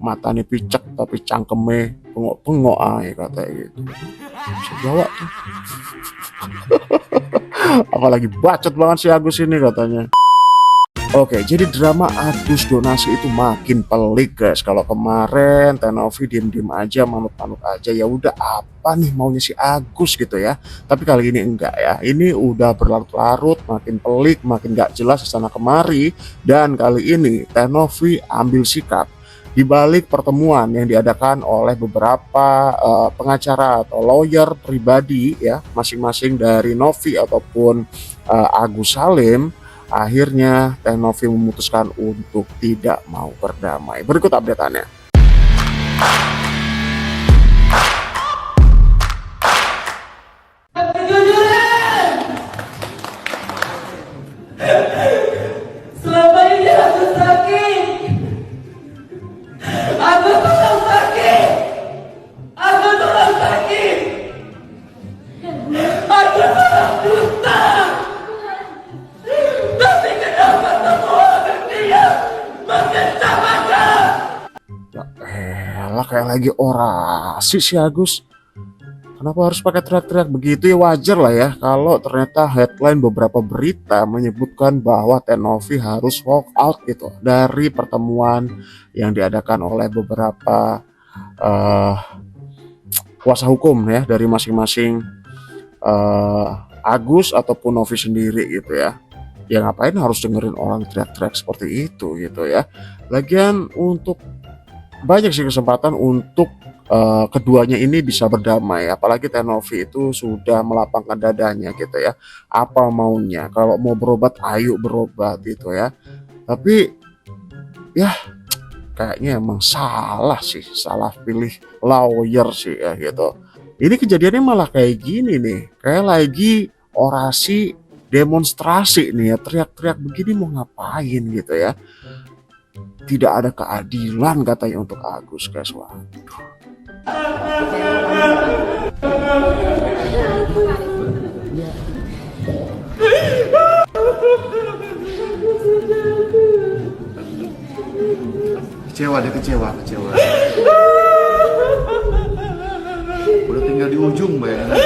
matanya picek tapi cangkeme bengok-bengok ae katanya gitu. Bisa Jawa tuh. Apalagi bacot banget si Agus ini katanya. Oke, jadi drama Agus donasi itu makin pelik guys. Kalau kemarin Tenovi diem-diem aja, manut-manut aja, ya udah apa nih maunya si Agus gitu ya. Tapi kali ini enggak ya. Ini udah berlarut-larut, makin pelik, makin gak jelas kesana kemari. Dan kali ini Tenovi ambil sikap di balik pertemuan yang diadakan oleh beberapa pengacara atau lawyer pribadi ya, masing-masing dari Novi ataupun Agus Salim. Akhirnya Tenovi memutuskan untuk tidak mau berdamai. Berikut update-annya. Selama ini aku sakit. Aku tukang sakit. Aku tukang sakit. Aku tukang dusta. Tapi kenapa semua dunia mengencamakan? Ya elah, kayak lagi orasi si Agus. Kenapa harus pakai teriak-teriak begitu ya? Wajar lah ya kalau ternyata headline beberapa berita menyebutkan bahwa Tenovi harus walk out gitu dari pertemuan yang diadakan oleh beberapa kuasa hukum ya dari masing-masing Agus ataupun Novi sendiri gitu ya. Ya ngapain harus dengerin orang teriak-teriak seperti itu gitu ya. Lagian untuk banyak sih kesempatan untuk keduanya ini bisa berdamai, apalagi Tenovi itu sudah melapangkan dadanya gitu ya. Apa maunya, kalau mau berobat ayo berobat gitu ya. Tapi ya kayaknya emang salah sih, salah pilih lawyer sih ya gitu. Ini kejadiannya malah kayak gini nih, kayak lagi orasi demonstrasi nih ya, teriak-teriak begini mau ngapain gitu ya. Tidak ada keadilan katanya untuk Agus guys. Waduh. Kecewa deh, kecewa. Udah tinggal di ujung bayangin.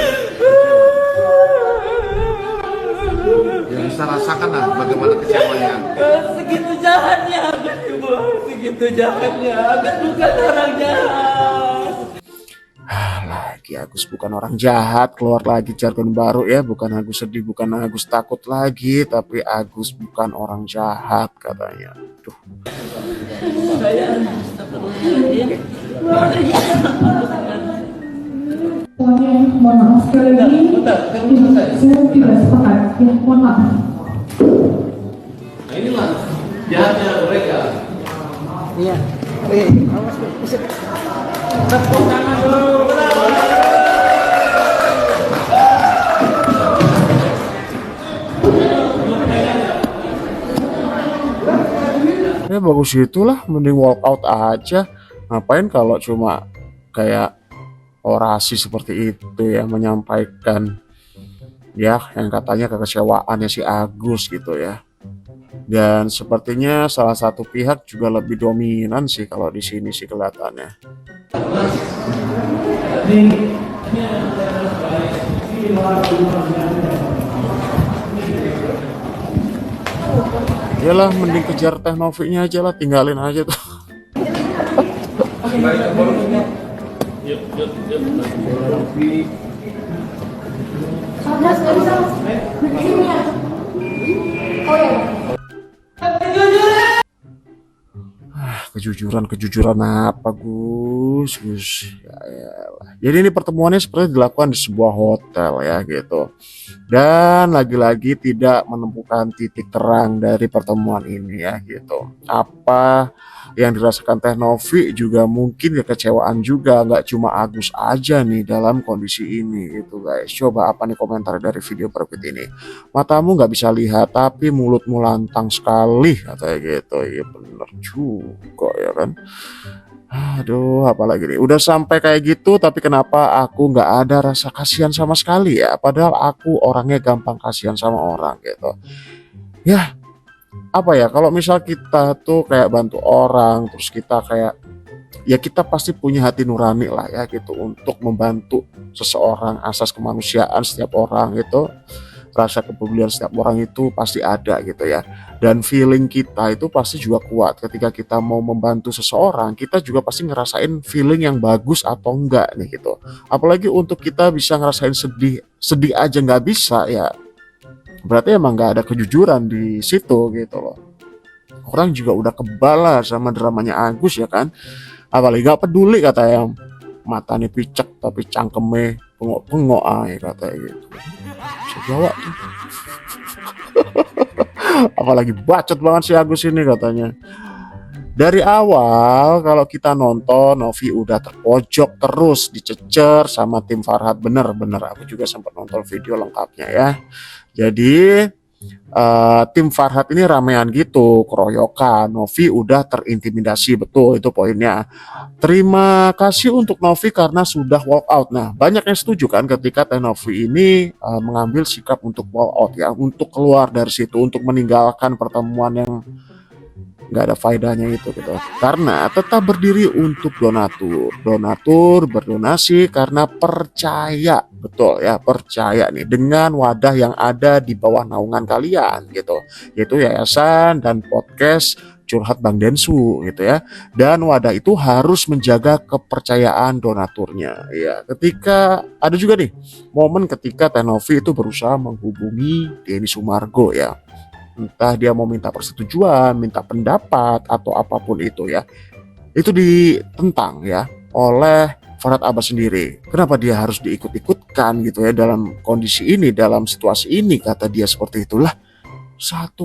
Yang bisa rasakan lah bagaimana kecewanya. Segitu jahatnya Agus, Ibu. Segitu jahatnya. Agus bukan orang jahat. Lagi Agus bukan orang jahat, keluar lagi jargon baru ya, bukan Agus sedih, bukan Agus takut lagi, tapi Agus bukan orang jahat katanya. Duh. Saya Mohon maaf sekali lagi, saya tidak sepakat. Ya, mohon maaf. Nah inilah jahatnya mereka. Iya. Awas, bisa. Tepuk tangan dulu. Ya bagus itulah, mending walk out aja. Ngapain kalau cuma kayak orasi seperti itu ya, menyampaikan ya yang katanya kekecewaannya si Agus gitu ya. Dan sepertinya salah satu pihak juga lebih dominan sih kalau di sini sih kelihatannya. Yalah, mending kejar Tenovi-nya aja lah, tinggalin aja tuh. Kejujuran apa Gus? Ya, elah. Jadi ini pertemuannya seperti dilakukan di sebuah hotel ya gitu. Dan lagi-lagi tidak menemukan titik terang dari pertemuan ini ya gitu. Apa yang dirasakan Tenovi juga mungkin kekecewaan juga, nggak cuma Agus aja nih dalam kondisi ini gitu guys. Coba apa nih komentar dari video berikut ini. Matamu nggak bisa lihat tapi mulutmu lantang sekali katanya gitu. Iya bener juga ya kan. Aduh, apalagi nih, udah sampai kayak gitu tapi kenapa aku nggak ada rasa kasihan sama sekali ya, padahal aku orangnya gampang kasihan sama orang gitu ya. Apa ya, kalau misal kita tuh kayak bantu orang terus kita kayak ya kita pasti punya hati nurani lah ya gitu untuk membantu seseorang. Asas kemanusiaan setiap orang itu, rasa kepedulian setiap orang itu pasti ada gitu ya. Dan feeling kita itu pasti juga kuat ketika kita mau membantu seseorang. Kita juga pasti ngerasain feeling yang bagus atau enggak nih gitu. Apalagi untuk kita bisa ngerasain sedih aja nggak bisa ya, berarti emang nggak ada kejujuran di situ gitu loh. Orang juga udah kebal lah sama dramanya Agus ya kan, apalagi nggak peduli kata yang matanya picek tapi cangkeme pengok-pengok aja katanya gitu. Bisa Jawa tuh. Apalagi bacot banget si Agus ini katanya. Dari awal kalau kita nonton, Novi udah terpojok terus dicecer sama tim Farhad. Bener aku juga sempat nonton video lengkapnya ya. Jadi tim Farhad ini ramean gitu, keroyokan. Novi udah terintimidasi, betul itu poinnya. Terima kasih untuk Novi karena sudah walk out. Nah, banyak yang setuju kan ketika Teh Novi ini mengambil sikap untuk walk out ya, untuk keluar dari situ, untuk meninggalkan pertemuan yang nggak ada faedahnya itu gitu. Karena tetap berdiri untuk donatur berdonasi karena percaya, betul ya, percaya nih dengan wadah yang ada di bawah naungan kalian gitu, yaitu yayasan dan podcast Curhat Bang Densu gitu ya. Dan wadah itu harus menjaga kepercayaan donaturnya ya. Ketika ada juga nih momen ketika Teh Novi itu berusaha menghubungi Denny Sumargo ya, entah dia mau minta persetujuan, minta pendapat atau apapun itu ya, itu ditentang ya oleh Farhad Abbas sendiri. Kenapa dia harus diikut-ikutkan gitu ya dalam kondisi ini, dalam situasi ini, kata dia seperti itulah. 1,5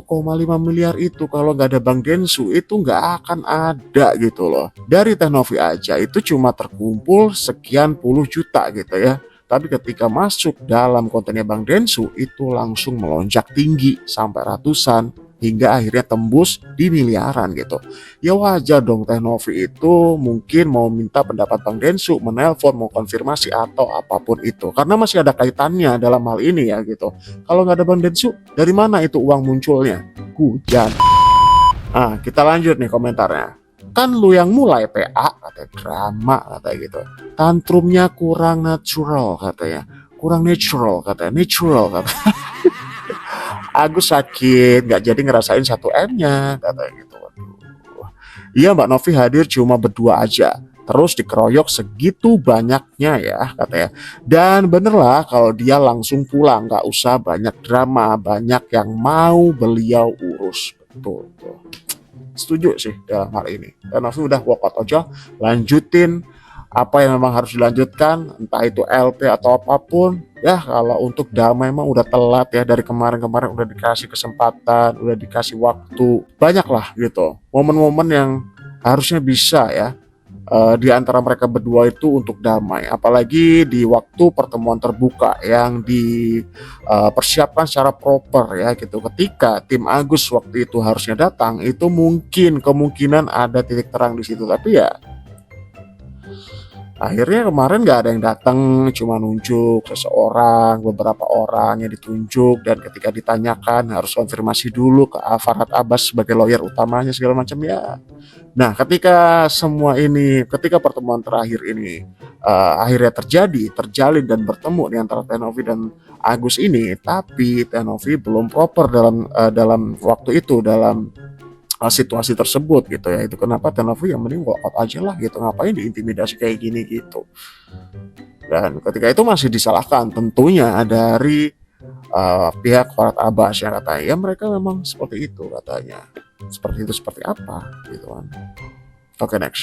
miliar itu kalau nggak ada Bang Densu itu nggak akan ada gitu loh. Dari Teh Novi aja itu cuma terkumpul sekian puluh juta gitu ya. Tapi ketika masuk dalam kontennya Bang Densu itu langsung melonjak tinggi sampai ratusan hingga akhirnya tembus di miliaran gitu. Ya wajar dong Teh Novi itu mungkin mau minta pendapat Bang Densu, menelpon, mau konfirmasi atau apapun itu. Karena masih ada kaitannya dalam hal ini ya gitu. Kalau nggak ada Bang Densu, dari mana itu uang munculnya? Hujan. Ah, kita lanjut nih komentarnya. Kan lu yang mulai PA, kata drama kata gitu. Tantrumnya kurang natural katanya. Kurang natural katanya. Natural kata. Agus sakit, nggak jadi ngerasain 1M-nya kata gitu. Waduh. Iya Mbak Novi hadir cuma berdua aja. Terus dikeroyok segitu banyaknya ya katanya. Dan bener lah kalau dia langsung pulang, nggak usah banyak drama, banyak yang mau beliau urus. Betul tuh. Setuju sih dalam hal ini. Dan Novi udah walk out aja, lanjutin apa yang memang harus dilanjutkan, entah itu LP atau apapun. Ya kalau untuk damai memang udah telat ya, dari kemarin-kemarin udah dikasih kesempatan, udah dikasih waktu, banyak lah gitu. Momen-momen yang harusnya bisa ya di antara mereka berdua itu untuk damai, apalagi di waktu pertemuan terbuka yang dipersiapkan secara proper ya gitu. Ketika tim Agus waktu itu harusnya datang, itu mungkin kemungkinan ada titik terang di situ, tapi ya akhirnya kemarin nggak ada yang datang, cuma nunjuk seseorang, beberapa orang yang ditunjuk, dan ketika ditanyakan harus konfirmasi dulu ke Farhad Abbas sebagai lawyer utamanya segala macam ya. Nah, ketika semua ini, ketika pertemuan terakhir ini akhirnya terjalin dan bertemu di antara Teh Novi dan Agus ini, tapi Teh Novi belum proper dalam waktu itu, dalam situasi tersebut gitu ya. Itu kenapa Teh Novi yang mending walk out aja lah gitu, ngapain diintimidasi kayak gini gitu. Dan ketika itu masih disalahkan tentunya dari pihak Farhad Abbas yang katanya ya mereka memang seperti itu katanya. Seperti itu seperti apa gitu kan. Oke, next.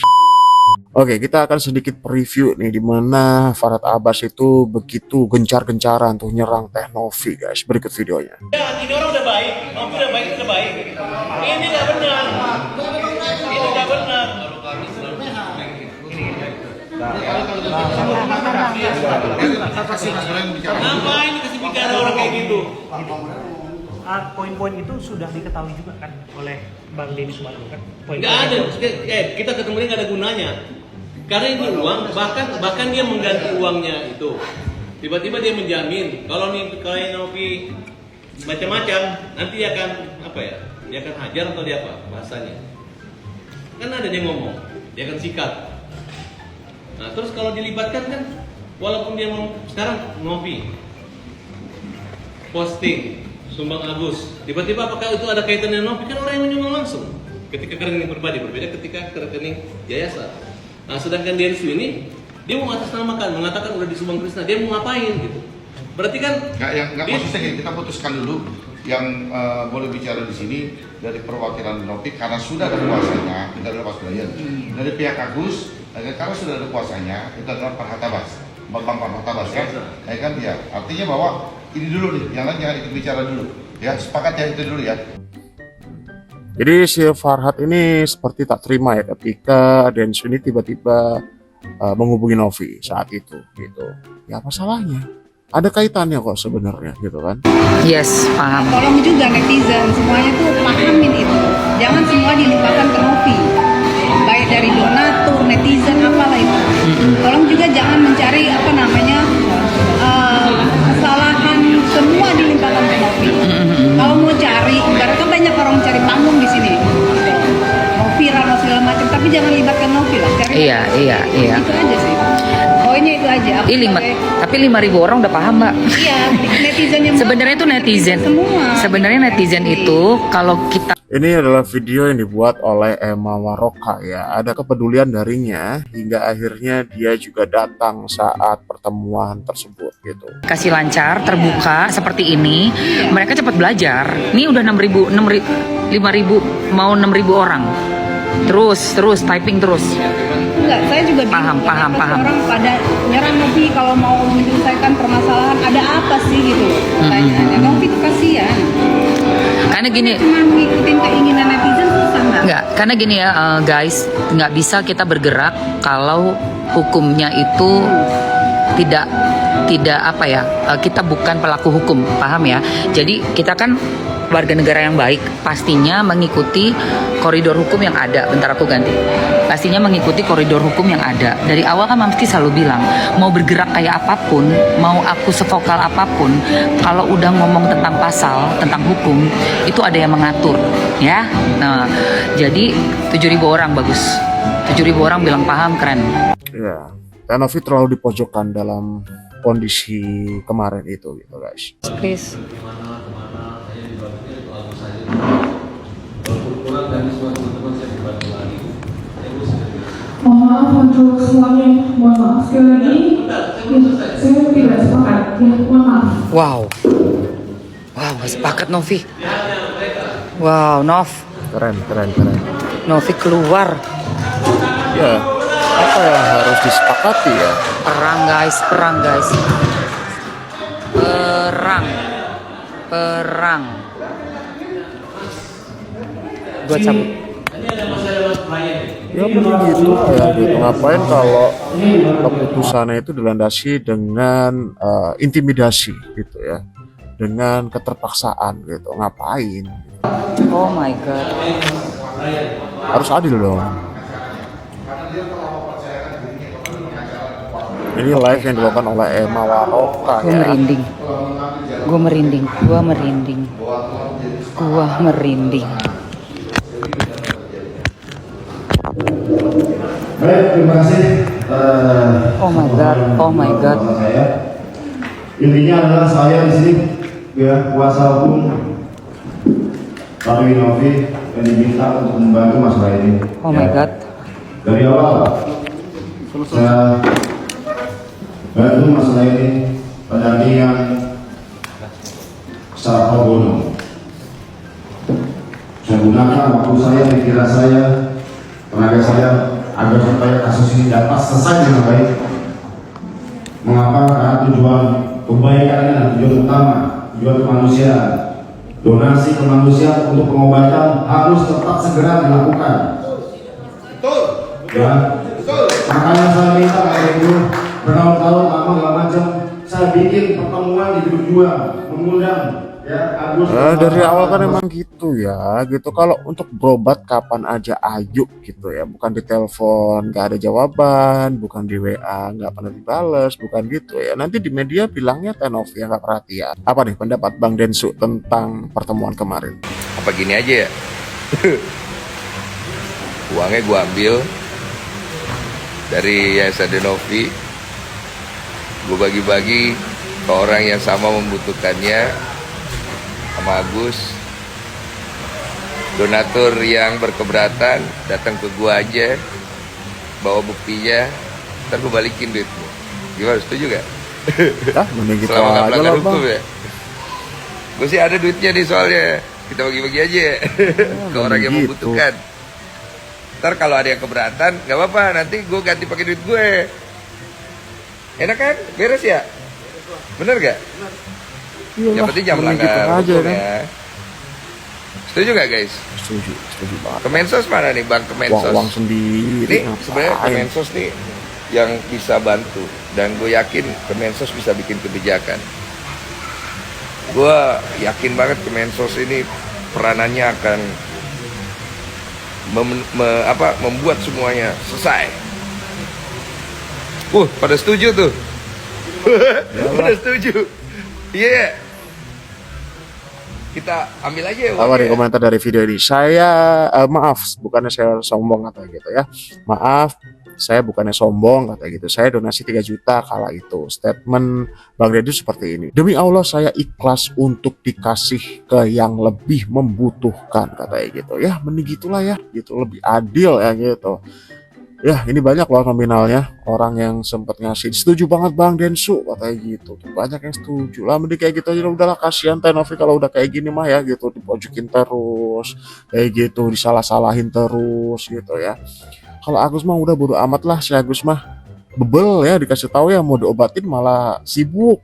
Oke, kita akan sedikit preview nih di mana Farhad Abbas itu begitu gencar-gencaran tuh nyerang Teh Novi guys. Berikut videonya. Ya, ini orang udah baik, Novi udah baik, udah baik. Ini nggak benar. Ini nggak benar. Ngapain dikasih bicara orang kayak gitu? Poin-poin itu sudah diketahui juga kan oleh Bang Denny Sumargo kan? Nggak ada. Kita ketemu dia nggak ada gunanya. Karena ini uang, bahkan dia mengganti uangnya itu. Tiba-tiba dia menjamin kalau Novi macam-macam, nanti dia akan apa ya? Dia akan hajar atau dia apa bahasanya? Kan ada dia ngomong, dia akan sikat. Nah, terus kalau dilibatkan kan, walaupun dia mau sekarang Novi posting sumbang Agus, tiba-tiba apakah itu ada kaitannya Novi? Kan orang yang menyumbang langsung. Ketika ke rekening pribadi berbeda ketika ke rekening yayasan. Nah, sedangkan Densu ini dia mau mengatasnamakan, mengatakan udah disumbang Krisna, dia mau ngapain gitu? Berarti kan nggak maksudnya gini, kita putuskan dulu yang boleh bicara di sini dari perwakilan Novi karena sudah ada kuasanya, kita adalah pas belajar. Dari pihak Agus, karena sudah ada kuasanya, itu adalah Pak Hatabas, Bambang Pak Hatabas kan? Ya kan ya. Artinya bahwa ini dulu nih, yang lain jangan ikut bicara dulu. Ya, sepakat ya itu dulu ya. Jadi si Farhad ini seperti tak terima ya ketika Densu ini tiba-tiba menghubungi Novi saat itu gitu. Ya apa salahnya? Ada kaitannya kok sebenarnya gitu kan. Yes, paham. Tolong juga netizen semuanya tuh pahamin itu. Jangan semua dilimpahkan ke Novi. Baik dari donatur, netizen, apalah itu. Tolong juga jangan mencari kesalahan semua dilimpahkan ke Novi. Kalau mau cari, karena kan banyak orang cari panggung di sini. Mau viral, mau segala macam, tapi jangan libatkan Novi lah. Cari Iya. itu aja sih. Poinnya itu aja. Tapi 5.000 orang udah paham, Mbak. Iya, netizen yang Sebenarnya itu netizen. semua. Sebenarnya netizen itu kalau kita Ini adalah video yang dibuat oleh Emma Waroka ya. Ada kepedulian darinya hingga akhirnya dia juga datang saat pertemuan tersebut gitu. kasih lancar, terbuka seperti ini, mereka cepat belajar. Ini udah 5.000 mau 6.000 orang. Terus typing terus. Enggak, saya juga bingung Paham. kenapa orang pada nyerang Novi kalau mau menyelesaikan permasalahan, ada apa sih gitu pertanyaannya. Novi itu kasihan. Karena gini, Cuma ngikutin keinginan netizen susah nggak? Enggak, karena gini ya guys, nggak bisa kita bergerak kalau hukumnya itu tidak kita bukan pelaku hukum, paham ya? Jadi kita kan warga negara yang baik, pastinya mengikuti koridor hukum yang ada. Bentar aku ganti. Pastinya mengikuti koridor hukum yang ada. Dari awal kan Mamski selalu bilang, mau bergerak kayak apapun, mau aku sevokal apapun, kalau udah ngomong tentang pasal, tentang hukum, itu ada yang mengatur, ya. Nah, jadi 7.000 orang bagus. 7.000 orang bilang paham, keren. Ya, Novi terlalu dipojokkan dalam kondisi kemarin itu gitu guys. Chris. Mohon maaf untuk semuanya, mohon maaf sekali lagi. Saya tidak sepakat. Ya, mohon maaf. Wow, gak sepakat Novi. Wow, Keren. Novi keluar. Ya, apa yang harus disepakati ya? Perang guys. Perang. Gua cabut. Ya begitu kayak gitu. Ngapain kalau keputusannya itu dilandasi dengan intimidasi gitu ya, dengan keterpaksaan gitu. Ngapain? Oh my god. Harus adil dong. Ini live yang dilakukan oleh Emma Waroka Gue ya. merinding. Baik, terima kasih. Oh my god. Saya. Intinya adalah saya di sini ya kuasa hukum Pak Novi yang diminta untuk membantu masalah ini. Oh my god. Dari awal saya bantu masalah ini pendampingan secara pro bono. Saya gunakan waktu saya, pikiran saya, tenaga saya agar supaya kasus ini dapat selesai dengan baik. Mengapa? Karena tujuan kebaikan dan tujuan utama, tujuan kemanusiaan, donasi kemanusiaan untuk pengobatan harus tetap segera dilakukan. Betul. Ya, makanya saya minta kayak itu bertahun-tahun lama nggak macam saya bikin pertemuan di berdua mengundang ya Agus. Dari awal kan emang gitu ya, gitu. Kalau untuk berobat kapan aja ayo gitu ya, bukan di telepon nggak ada jawaban, bukan di WA nggak pernah dibales, bukan gitu ya. Nanti di media bilangnya Novi yang nggak perhatian. Apa nih pendapat Bang Densu tentang pertemuan kemarin? Apa gini aja ya? Uangnya gua ambil, dari Yayasan Denovi. Gue bagi-bagi ke orang yang sama membutuhkannya sama Agus. Donatur yang berkeberatan datang ke gue aja, bawa buktinya, ntar gue balikin duitmu. Gimana, setuju gak? Mending gitu Selama gak aja melanggar lah hukum bang. ya. Gue sih ada duitnya nih soalnya, kita bagi-bagi aja ke orang yang gitu. membutuhkan. Ntar kalau ada yang keberatan, gak apa-apa, nanti gue ganti pakai duit gue. Enak kan? Beres ya? Bener gak? Yang penting jangan melanggar hukum kan? ya. Setuju gak guys? Setuju banget. Kemensos mana nih Bang Kemensos? Uang sendiri. Ini sebenarnya Kemensos nih yang bisa bantu, dan gue yakin Kemensos bisa bikin kebijakan. Gue yakin banget Kemensos ini peranannya akan membuat semuanya selesai. Pada setuju tuh. Pada setuju. Iya. Yeah. Kita ambil aja Apa nih komentar dari video ini? Saya maaf, bukannya saya sombong atau gitu ya. Maaf, saya bukannya sombong kata gitu. Saya donasi 3 juta kala itu. Statement Bang Deddy seperti ini. Demi Allah saya ikhlas untuk dikasih ke yang lebih membutuhkan katanya gitu. Ya mending gitulah ya, gitu lebih adil ya gitu. Ya ini banyak loh nominalnya orang yang sempat ngasih. Setuju banget Bang Densu katanya gitu. Banyak yang setuju lah, mending kayak gitu aja. Udahlah, kasihan Tenovi kalau udah kayak gini mah ya gitu, dipojokin terus kayak gitu, disalah-salahin terus gitu ya. Kalau Agus mah udah bodo amat lah, si Agus mah bebel ya, dikasih tahu ya mau diobatin malah sibuk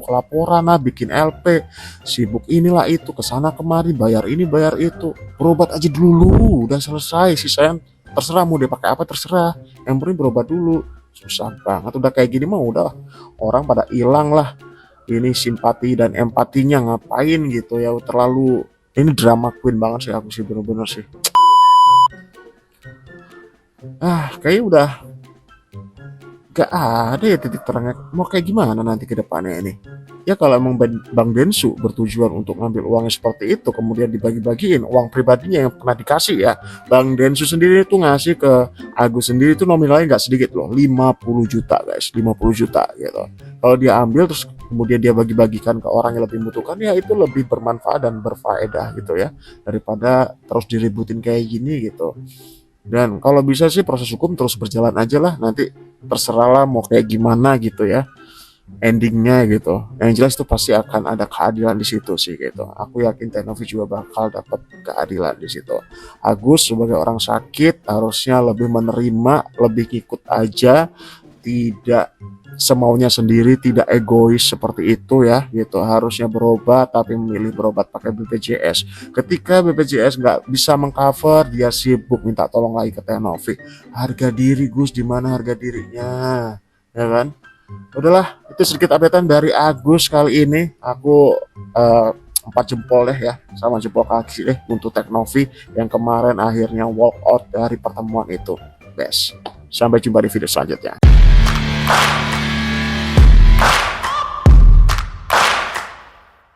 laporan lah, bikin LP, sibuk inilah itu, kesana kemari, bayar ini bayar itu. Berobat aja dulu, udah selesai. Sisanya terserah mau dia pakai apa, terserah, yang penting berobat dulu. Susah banget udah kayak gini mah, udah orang pada hilang lah ini simpati dan empatinya, ngapain gitu ya. Terlalu ini drama queen banget sih aku sih, bener-bener sih. Kayaknya udah gak ada ya titik terangnya mau kayak gimana nanti ke depannya ini. Ya kalau emang Bang Densu bertujuan untuk ngambil uangnya seperti itu, kemudian dibagi-bagiin uang pribadinya yang pernah dikasih ya. Bang Densu sendiri itu ngasih ke Agus sendiri itu nominalnya nggak sedikit loh, 50 juta guys, 50 juta gitu. Kalau dia ambil terus kemudian dia bagi-bagikan ke orang yang lebih membutuhkan, ya itu lebih bermanfaat dan berfaedah gitu ya, daripada terus diributin kayak gini gitu. Dan kalau bisa sih proses hukum terus berjalan aja lah, nanti terserahlah mau kayak gimana gitu ya endingnya gitu. Yang jelas itu pasti akan ada keadilan di situ sih gitu. Aku yakin Tenovi juga bakal dapat keadilan di situ. Agus sebagai orang sakit harusnya lebih menerima, lebih ikut aja, tidak semaunya sendiri, tidak egois seperti itu ya gitu. Harusnya berobat tapi memilih berobat pakai BPJS. Ketika BPJS nggak bisa mengcover, dia sibuk minta tolong lagi ke Tenovi. Harga diri Gus, di mana harga dirinya, ya kan? Udahlah, itu sedikit updatean dari Agus kali ini. Aku 4 jempol deh ya, sama jempol kaki deh untuk Tenovi yang kemarin akhirnya walk out dari pertemuan itu. Best. Sampai jumpa di video selanjutnya.